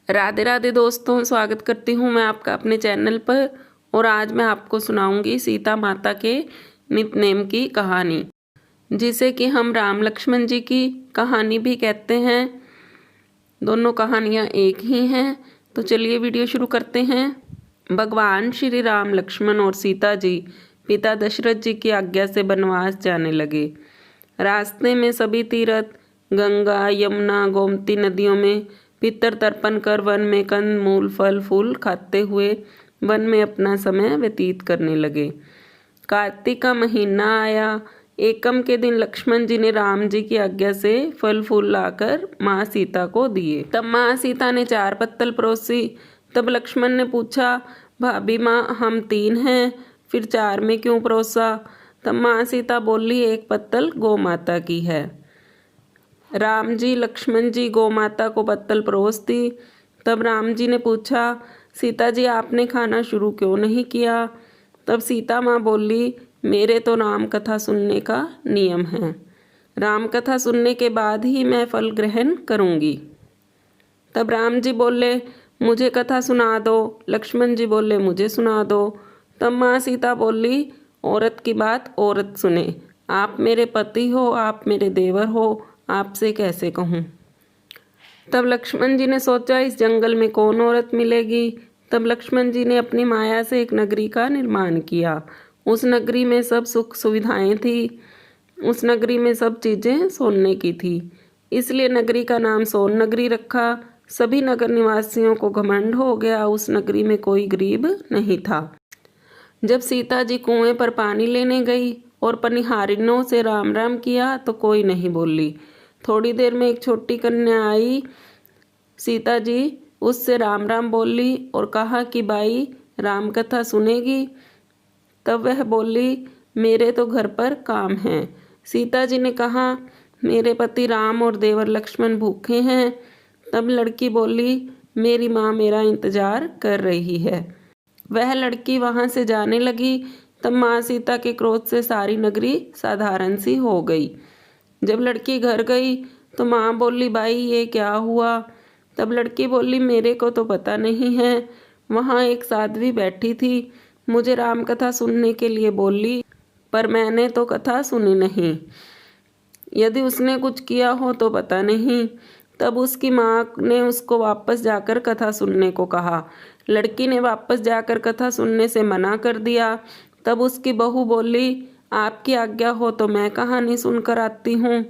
राधे राधे दोस्तों, स्वागत करती हूँ मैं आपका अपने चैनल पर। और आज मैं आपको सुनाऊंगी सीता माता के नितनेम की कहानी, जिसे कि हम राम लक्ष्मण जी की कहानी भी कहते हैं। दोनों कहानियाँ एक ही हैं। तो चलिए वीडियो शुरू करते हैं। भगवान श्री राम, लक्ष्मण और सीता जी पिता दशरथ जी की आज्ञा से वनवास जाने लगे। रास्ते में सभी तीर्थ गंगा, यमुना, गोमती नदियों में पितर तर्पण कर वन में कंद मूल फल फूल खाते हुए वन में अपना समय व्यतीत करने लगे। कार्तिक का महीना आया। एकम के दिन लक्ष्मण जी ने राम जी की आज्ञा से फल फूल लाकर माँ सीता को दिए। तब माँ सीता ने 4 पत्तल परोसी। तब लक्ष्मण ने पूछा, भाभी माँ, हम 3 हैं, फिर 4 में क्यों परोसा? तब माँ सीता बोली, 1 पत्तल गौ माता की है। राम जी लक्ष्मण जी गौ माता को पत्तल परोस दी। तब राम जी ने पूछा, सीता जी, आपने खाना शुरू क्यों नहीं किया? तब सीता माँ बोली, मेरे तो राम कथा सुनने का नियम है। राम कथा सुनने के बाद ही मैं फल ग्रहण करूँगी। तब राम जी बोले, मुझे कथा सुना दो। लक्ष्मण जी बोले, मुझे सुना दो। तब माँ सीता बोली, औरत की बात औरत सुने। आप मेरे पति हो, आप मेरे देवर हो, आपसे कैसे कहूँ? तब लक्ष्मण जी ने सोचा, इस जंगल में कौन औरत मिलेगी? तब लक्ष्मण जी ने अपनी माया से एक नगरी का निर्माण किया। उस नगरी में सब सुख सुविधाएं थी। उस नगरी में सब चीजें सोने की थी, इसलिए नगरी का नाम सोन नगरी रखा। सभी नगर निवासियों को घमंड हो गया, उस नगरी में कोई गरीब नहीं था। जब सीता जी कुएं पर पानी लेने गई और पनिहारिनों से राम राम किया तो कोई नहीं बोली। थोड़ी देर में एक छोटी कन्या आई। सीता जी उससे राम राम बोली और कहा कि बाई, राम कथा सुनेगी? तब वह बोली, मेरे तो घर पर काम है। सीता जी ने कहा, मेरे पति राम और देवर लक्ष्मण भूखे हैं। तब लड़की बोली, मेरी माँ मेरा इंतजार कर रही है। वह लड़की वहां से जाने लगी। तब माँ सीता के क्रोध से सारी नगरी साधारण सी हो गई। जब लड़की घर गई तो माँ बोली, भाई ये क्या हुआ? तब लड़की बोली, मेरे को तो पता नहीं है। वहाँ एक साध्वी बैठी थी, मुझे राम कथा सुनने के लिए बोली, पर मैंने तो कथा सुनी नहीं। यदि उसने कुछ किया हो तो पता नहीं। तब उसकी माँ ने उसको वापस जाकर कथा सुनने को कहा। लड़की ने वापस जाकर कथा सुनने से मना कर दिया। तब उसकी बहू बोली, आपकी आज्ञा हो तो मैं कहानी सुनकर आती हूँ।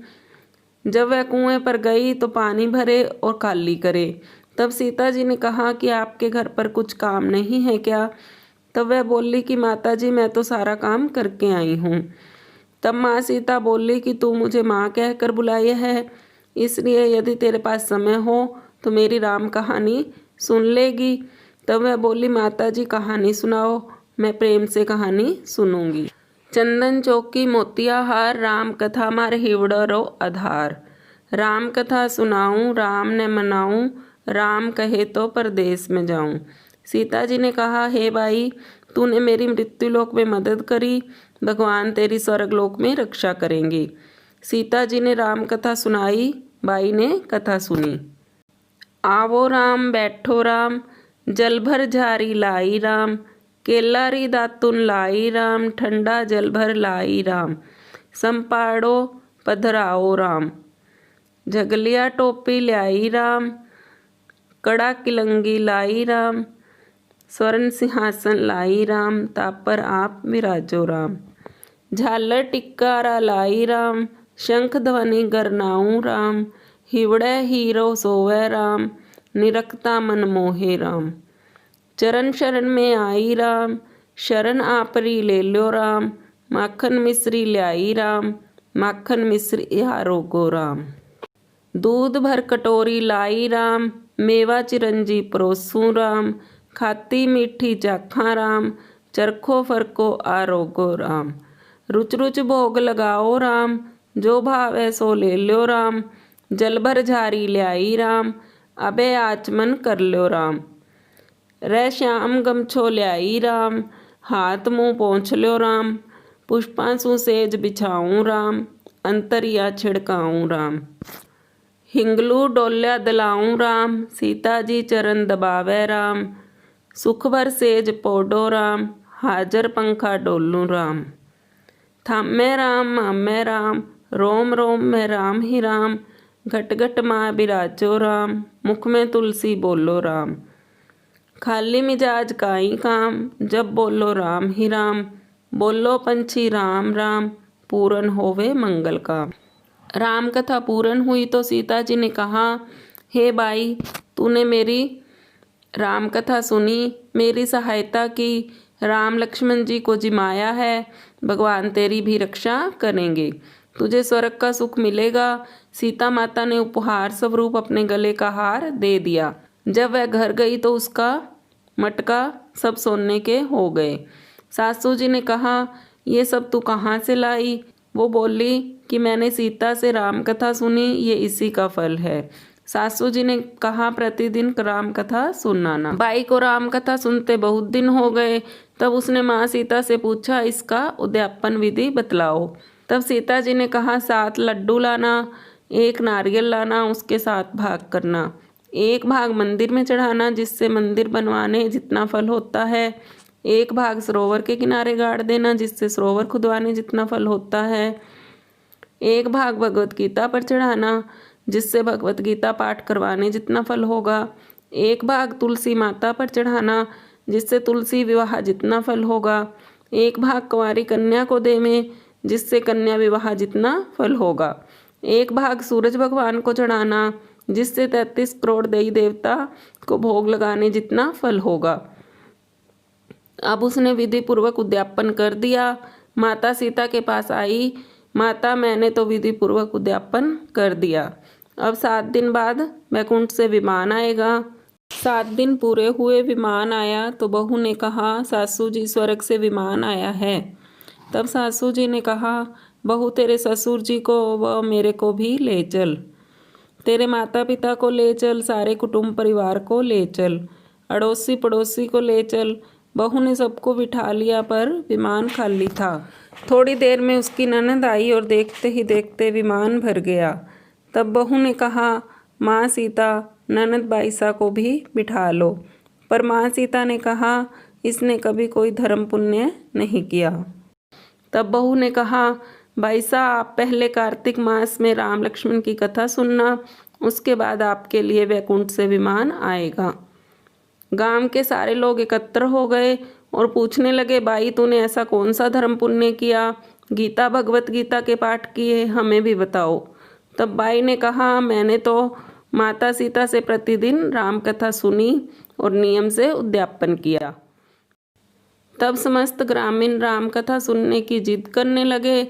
जब वह कुएं पर गई तो पानी भरे और खाली करे। तब सीता जी ने कहा कि आपके घर पर कुछ काम नहीं है क्या? तब वह बोली कि माता जी, मैं तो सारा काम करके आई हूँ। तब माँ सीता बोली कि तू मुझे माँ कहकर बुलाई है, इसलिए यदि तेरे पास समय हो तो मेरी राम कहानी सुन लेगी। तब वह बोली, माता जी कहानी सुनाओ, मैं प्रेम से कहानी सुनूंगी। चंदन चौकी मोतिया हार, राम कथा मार हिवड़रो आधार। राम कथा सुनाऊं, राम ने मनाऊं, राम कहे तो परदेश में जाऊं। सीता जी ने कहा, हे भाई, तूने मेरी मृत्युलोक में मदद करी, भगवान तेरी स्वर्गलोक में रक्षा करेंगे। सीता जी ने राम कथा सुनाई। बाई ने कथा सुनी। आवो राम बैठो राम, जल भर झारी लाई राम, केला री दातुन लाई राम, ठंडा जल भर लाई राम, संपाड़ो पधराओ राम, झगलिया टोपी लाई राम, कड़ा किलंगी लाई राम, स्वर्ण सिंहासन लाई राम, तापर आप विराजो राम, झालर टिक्कारा लाई राम, शंख ध्वनि गरनाऊं राम, हिवड़े हीरो सोवे राम, निरखता मन मोहे राम, चरण शरण में आई राम, शरण आपरी ले लो राम, माखन मिश्री ल्याई राम, माखन मिश्री हारो गो राम, दूध भर कटोरी लाई राम, मेवा चिरंजी परोसूं राम, खाती मीठी चाखा राम, चरखो फरको आरोगो राम, रुच रुच भोग लगाओ राम, जो भावे सो ले लो राम, जल भर झारी ल्याई राम, अबे आचमन कर लो राम, रे श्याम गमछो ल्याई राम, हाथ मुँह पोंछ लो राम, पुष्पांशु सेज बिछाऊं राम, अंतरिया छिड़काऊं राम, हिंगलू डोल्या दलाऊं राम, सीता जी चरण दबावे राम, सुख भर सेज पोडो राम, हाजर पंखा डोलूं राम। थामे राम मामे राम, रोम रोम में राम ही राम, घट घट माँ बिराजो राम, मुख में तुलसी बोलो राम। खाली मिजाज काई काम, जब बोलो राम ही राम, बोलो पंछी राम राम, पूरन होवे मंगल काम। राम कथा पूर्ण हुई तो सीता जी ने कहा, हे भाई, तूने मेरी राम कथा सुनी, मेरी सहायता की, राम लक्ष्मण जी को जिमाया है, भगवान तेरी भी रक्षा करेंगे, तुझे स्वर्ग का सुख मिलेगा। सीता माता ने उपहार स्वरूप अपने गले का हार दे दिया। जब वह घर गई तो उसका मटका सब सोने के हो गए। सासू जी ने कहा, ये सब तू कहाँ से लाई? वो बोली कि मैंने सीता से राम कथा सुनी, ये इसी का फल है। सासू जी ने कहा, प्रतिदिन राम कथा सुनाना। बाई को राम कथा सुनते बहुत दिन हो गए। तब उसने माँ सीता से पूछा, इसका उद्यापन विधि बतलाओ। तब सीता जी ने कहा, 7 लड्डू लाना, 1 नारियल लाना, उसके 7 भाग करना। 1 भाग मंदिर में चढ़ाना, जिससे मंदिर बनवाने जितना फल होता है। 1 भाग सरोवर के किनारे गाड़ देना, जिससे सरोवर खुदवाने जितना फल होता है। 1 भाग भगवत गीता पर चढ़ाना, जिससे भगवत गीता पाठ करवाने जितना फल होगा। 1 भाग तुलसी माता पर चढ़ाना, जिससे तुलसी विवाह जितना फल होगा। 1 भाग कुंवारी कन्या को देवे, जिससे कन्या विवाह जितना फल होगा। 1 भाग सूरज भगवान को चढ़ाना, जिससे 33 करोड़ देवी देवता को भोग लगाने जितना फल होगा। अब उसने विधि पूर्वक उद्यापन कर दिया। माता सीता के पास आई, माता, मैंने तो विधि पूर्वक उद्यापन कर दिया। अब 7 दिन बाद वैकुंठ से विमान आएगा। 7 दिन पूरे हुए, विमान आया तो बहू ने कहा, सासू जी, स्वर्ग से विमान आया है। तब सासू जी ने कहा, बहू, तेरे ससुर जी को व मेरे को भी ले चल, तेरे माता पिता को ले चल, सारे कुटुंब परिवार को ले चल, अड़ोसी पड़ोसी को ले चल। बहू ने सबको बिठा लिया, पर विमान खाली था। थोड़ी देर में उसकी ननद आई और देखते ही देखते विमान भर गया। तब बहू ने कहा, माँ सीता, ननद बाईसा को भी बिठा लो। पर माँ सीता ने कहा, इसने कभी कोई धर्म पुण्य नहीं किया। तब बहू ने कहा, बाईसा, आप पहले कार्तिक मास में राम लक्ष्मण की कथा सुनना, उसके बाद आपके लिए वैकुंठ से विमान आएगा। गांव के सारे लोग एकत्र हो गए और पूछने लगे, बाई, तूने ऐसा कौन सा धर्म पुण्य किया? गीता भगवत गीता के पाठ किए, हमें भी बताओ। तब बाई ने कहा, मैंने तो माता सीता से प्रतिदिन राम कथा सुनी और नियम से उद्यापन किया। तब समस्त ग्रामीण राम कथा सुनने की जिद करने लगे।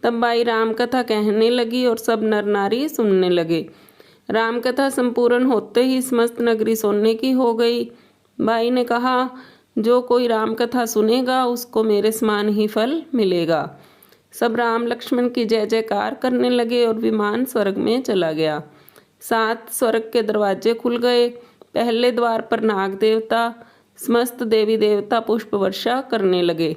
तब बाई राम कथा कहने लगी और सब नर नारी सुनने लगे। राम कथा संपूर्ण होते ही समस्त नगरी सोने की हो गई। बाई ने कहा, जो कोई राम कथा सुनेगा उसको मेरे समान ही फल मिलेगा। सब राम लक्ष्मण की जय जयकार करने लगे और विमान स्वर्ग में चला गया। 7 स्वर्ग के दरवाजे खुल गए। पहले द्वार पर नाग देवता, समस्त देवी देवता पुष्प वर्षा करने लगे।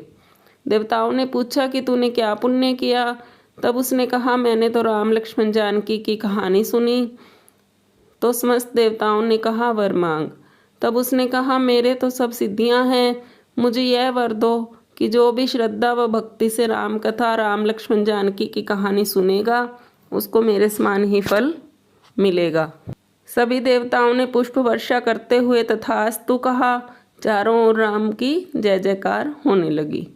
देवताओं ने पूछा कि तूने क्या पुण्य किया? तब उसने कहा, मैंने तो राम लक्ष्मण जानकी की कहानी सुनी। तो समस्त देवताओं ने कहा, वर मांग। तब उसने कहा, मेरे तो सब सिद्धियां हैं, मुझे यह वर दो कि जो भी श्रद्धा व भक्ति से राम कथा राम लक्ष्मण जानकी की कहानी सुनेगा उसको मेरे समान ही फल मिलेगा। सभी देवताओं ने पुष्प वर्षा करते हुए तथास्तु कहा। चारों ओर राम की जय जयकार होने लगी।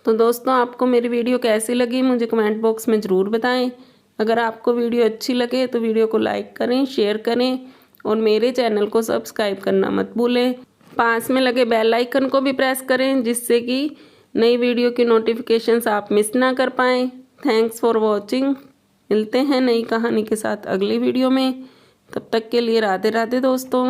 तो दोस्तों, आपको मेरी वीडियो कैसी लगी मुझे कमेंट बॉक्स में ज़रूर बताएं। अगर आपको वीडियो अच्छी लगे तो वीडियो को लाइक करें, शेयर करें और मेरे चैनल को सब्सक्राइब करना मत भूलें। पास में लगे बेल आइकन को भी प्रेस करें, जिससे कि नई वीडियो की नोटिफिकेशंस आप मिस ना कर पाएँ। Thanks for watching. मिलते हैं नई कहानी के साथ अगली वीडियो में। तब तक के लिए राधे राधे दोस्तों।